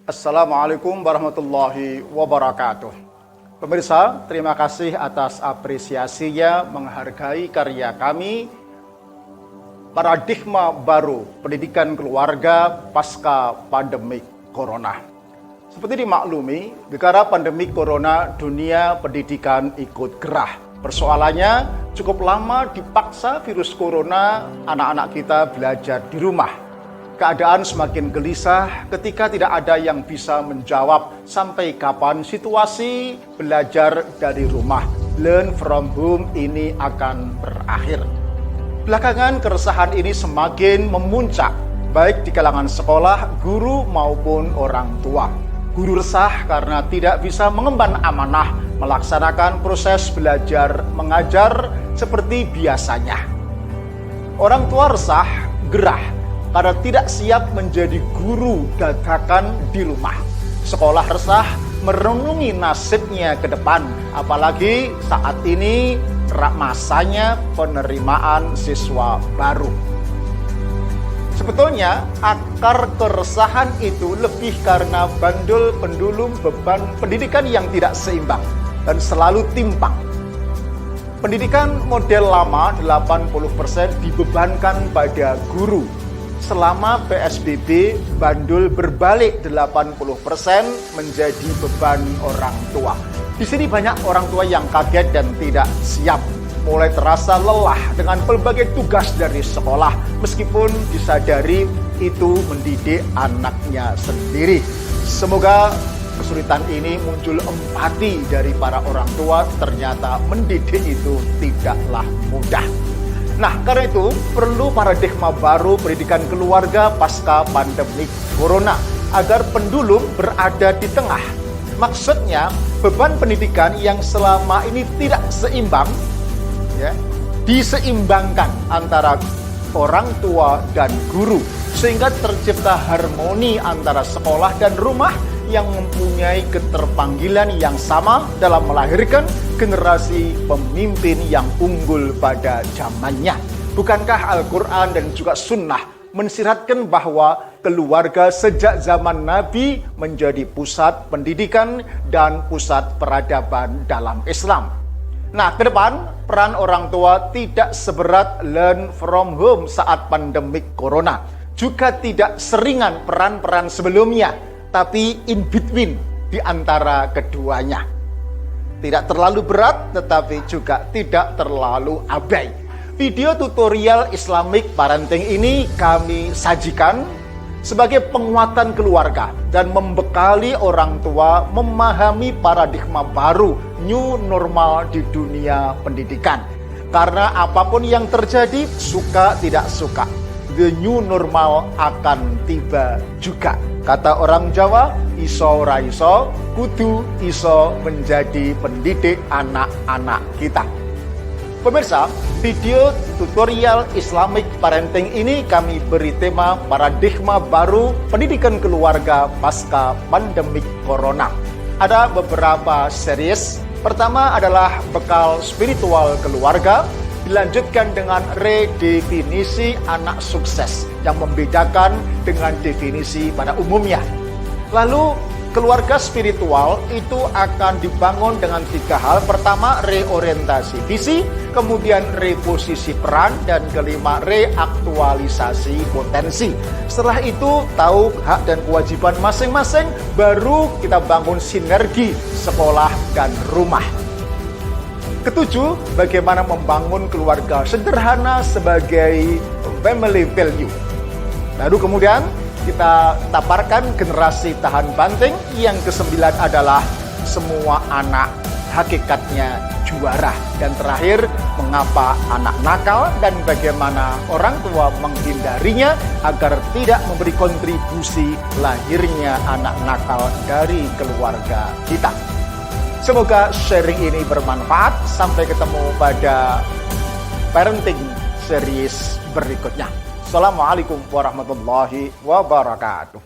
Assalamualaikum warahmatullahi wabarakatuh. Pemirsa, terima kasih atas apresiasinya menghargai karya kami Paradigma Baru Pendidikan Keluarga Pasca Pandemi Corona. Seperti dimaklumi, gara pandemi Corona, dunia pendidikan ikut gerah. Persoalannya, cukup lama dipaksa virus Corona, anak-anak kita belajar di rumah. Keadaan semakin gelisah ketika tidak ada yang bisa menjawab sampai kapan situasi belajar dari rumah, learn from home ini akan berakhir. Belakangan keresahan ini semakin memuncak, baik di kalangan sekolah, guru maupun orang tua. Guru resah karena tidak bisa mengemban amanah melaksanakan proses belajar mengajar seperti biasanya. Orang tua resah, gerah, karena tidak siap menjadi guru dadakan di rumah. Sekolah resah merenungi nasibnya ke depan, apalagi saat ini masanya penerimaan siswa baru. Sebetulnya akar keresahan itu lebih karena bandul pendulum beban pendidikan yang tidak seimbang dan selalu timpang. Pendidikan model lama 80% dibebankan pada guru. Selama PSBB, bandul berbalik 80% menjadi beban orang tua. Di sini banyak orang tua yang kaget dan tidak siap. Mulai terasa lelah dengan berbagai tugas dari sekolah, meskipun disadari itu mendidik anaknya sendiri. Semoga kesulitan ini muncul empati dari para orang tua, ternyata mendidik itu tidaklah mudah. Nah, karena itu perlu paradigma baru pendidikan keluarga pasca pandemi Corona agar pendulum berada di tengah. Maksudnya, beban pendidikan yang selama ini tidak seimbang ya, diseimbangkan antara orang tua dan guru sehingga tercipta harmoni antara sekolah dan rumah yang mempunyai keterpanggilan yang sama dalam melahirkan generasi pemimpin yang unggul pada zamannya. Bukankah Al-Quran dan juga Sunnah mensiratkan bahwa keluarga sejak zaman Nabi menjadi pusat pendidikan dan pusat peradaban dalam Islam? Nah, ke depan peran orang tua tidak seberat learn from home saat pandemi Corona. Juga tidak seringan peran-peran sebelumnya, tapi in between di antara keduanya. Tidak terlalu berat, tetapi juga tidak terlalu abai. Video tutorial Islamic Parenting ini kami sajikan sebagai penguatan keluarga dan membekali orang tua memahami paradigma baru new normal di dunia pendidikan. Karena apapun yang terjadi, suka tidak suka, the new normal akan tiba juga. Kata orang Jawa, iso ora iso, kudu iso menjadi pendidik anak-anak kita. Pemirsa, video tutorial Islamic Parenting ini kami beri tema paradigma baru pendidikan keluarga pasca pandemi Corona. Ada beberapa series. Pertama adalah bekal spiritual keluarga, dilanjutkan dengan redefinisi anak sukses yang membedakan dengan definisi pada umumnya. Lalu keluarga spiritual itu akan dibangun dengan 3 hal. Pertama, reorientasi visi, kemudian reposisi peran, dan kelima, reaktualisasi potensi. Setelah itu tahu hak dan kewajiban masing-masing, baru kita bangun sinergi sekolah dan rumah. Ketujuh, bagaimana membangun keluarga sederhana sebagai family value. Lalu kemudian kita taparkan generasi tahan banting. Yang kesembilan adalah semua anak hakikatnya juara. Dan terakhir, mengapa anak nakal dan bagaimana orang tua menghindarinya agar tidak memberi kontribusi lahirnya anak nakal dari keluarga kita. Semoga sharing ini bermanfaat. Sampai ketemu pada parenting series berikutnya. Assalamualaikum warahmatullahi wabarakatuh.